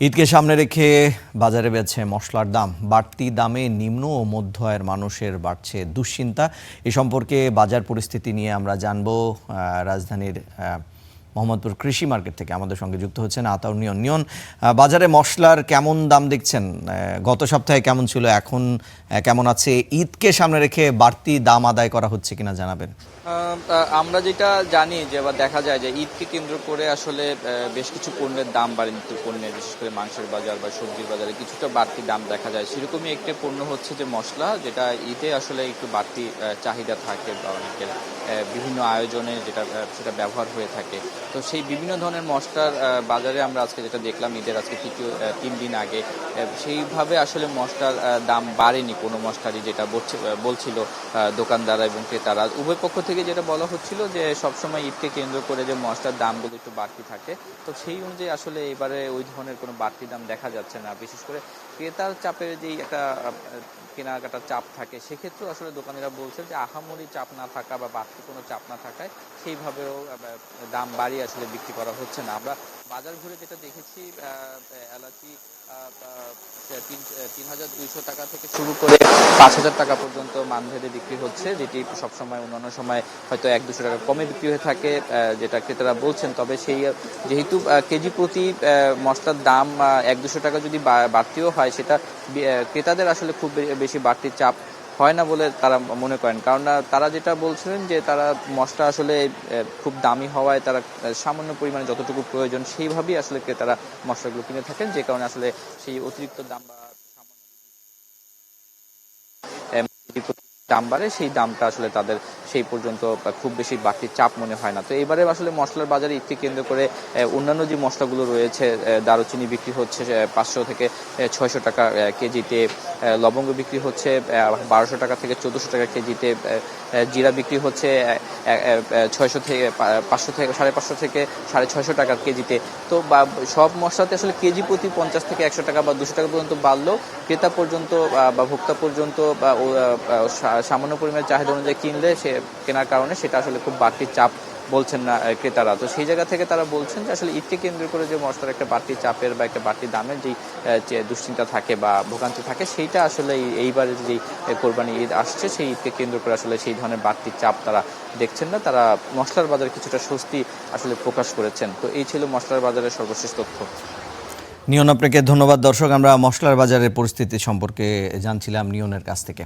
ঈদকে সামনে রেখে বাজারে বেড়েছে মশলার দাম। বাড়তি দামে নিম্ন ও মধ্য আয়ের মানুষের বাড়ছে দুশ্চিন্তা। এ সম্পর্কে বাজার পরিস্থিতি নিয়ে আমরা জানবো রাজধানীর মোহাম্মদপুর কৃষি মার্কেট থেকে আমাদের সঙ্গে যুক্ত হচ্ছেন আতাউর নিয়ন। নিয়ন, বাজারে মশলার কেমন দাম দেখছেন? গত সপ্তাহে কেমন ছিল, এখন কেমন আছে? ঈদকে সামনে রেখে বাড়তি দাম আদায় করা হচ্ছে কিনা জানাবেন। আমরা যেটা জানি যে বা দেখা যায় যে ঈদকে কেন্দ্র করে আসলে বেশ কিছু পণ্যের দাম বাড়ে, নিত্য পণ্যের, বিশেষ করে মাংসের বাজার বা সবজির বাজারে কিছুটা বাড়তি দাম দেখা যায়। সেরকমই একটি পণ্য হচ্ছে যে মশলা, যেটা ঈদে আসলে একটু বাড়তি চাহিদা থাকে বা অনেকের বিভিন্ন আয়োজনে সেটা ব্যবহার হয়ে থাকে। তো সেই বিভিন্ন ধরনের মশলার বাজারে আমরা আজকে যেটা দেখলাম, ঈদের আজকে তৃতীয় 3 দিন আগে সেইভাবে আসলে মশলার দাম বাড়েনি কোনো মশলারই, যেটা বলছিল দোকানদাররা এবং ক্রেতারা। উভয় পক্ষ থেকে যেটা বলা হচ্ছিল যে সবসময় ঈদকে কেন্দ্র করে যে মশলার দামগুলো একটু বাড়তি থাকে, তো সেই অনুযায়ী আসলে এবারে ওই ধরনের কোনো বাড়তি দাম দেখা যাচ্ছে না। বিশেষ করে ক্রেতার চাপের যেই একটা কেনাকাটার চাপ থাকে, সেক্ষেত্রেও আসলে দোকানিরা বলছে যে আহামরি চাপ না থাকা বা বাড়তি কোনো চাপ না থাকায় সেইভাবেও দাম বাড়িয়ে আসলে বিক্রি করা হচ্ছে না। আমরা বাজার ঘুরে যেটা দেখেছি, এলাচি ৩,২০০ টাকা থেকে শুরু করে ৫,০০০ টাকা পর্যন্ত মানভেদে বিক্রি হচ্ছে, যেটি সবসময় অন্যান্য সময় হয়তো ১-২০০ টাকা কমে বিক্রি হয়ে থাকে, যেটা ক্রেতারা বলছেন। তবে সেই যেহেতু কেজি প্রতি মশলার দাম ১-২০০ টাকা যদি বাড়তিও হয়, সেটা ক্রেতাদের আসলে খুব বেশি বাড়তি চাপ হয় না বলে তারা মনে করেন। কারণ তারা যেটা বলছিলেন যে তারা মশলা আসলে খুব দামি হওয়ায় তারা সামান্য পরিমাণে যতটুকু প্রয়োজন সেইভাবেই আসলে ক্রেতারা মশলাগুলো কিনে থাকেন, যে কারণে আসলে সেই অতিরিক্ত দাম বা দাম বাড়ে, সেই দামটা আসলে তাদের সেই পর্যন্ত খুব বেশি বাড়তি চাপ মনে হয় না। তো এবারে আসলে মশলার বাজারে ঈদকে কেন্দ্র করে অন্যান্য যে মশলাগুলো রয়েছে, দারুচিনি বিক্রি হচ্ছে ৫০০ থেকে ৬০০ টাকা কেজিতে, লবঙ্গ বিক্রি হচ্ছে ১২০০ টাকা থেকে ১৪০০ টাকা কেজিতে, জিরা বিক্রি হচ্ছে ৬০০ থেকে ৫০০ থেকে ৫৫০ থেকে ৬৫০ টাকা কেজিতে। তো সব মশলাতে আসলে কেজি প্রতি ৫০ থেকে ১০০ টাকা বা ২০০ টাকা পর্যন্ত বাড়লেও ক্রেতা পর্যন্ত বা ভোক্তা পর্যন্ত বা সামান্য পরিমাণে চাহিদা অনুযায়ী কিনলে সে কেনার কারণে সেটা আসলে খুব বাড়তি চাপ বলছেন না ক্রেতারা। তো সেই জায়গা থেকে তারা বলছেন যে আসলে ঈদকে কেন্দ্র করে যে মশলার একটা বাড়তি চাপের বা একটা বাড়তি দামের যে দুশ্চিন্তা থাকে বা ভোগান্তি থাকে, সেইটা আসলে এইবারে যে কোরবানি ঈদ আসছে, সেই ঈদকে কেন্দ্র করে আসলে সেই ধরনের বাড়তি চাপ তারা দেখছেন না। তারা মশলার বাজারে কিছুটা স্বস্তি আসলে প্রকাশ করেছেন। তো এই ছিল মশলার বাজারের সর্বশেষ তথ্য। নিয়ন, আপনাকে ধন্যবাদ। দর্শক, আমরা মশলার বাজারের পরিস্থিতি সম্পর্কে জানছিলাম নিয়নের কাছ থেকে।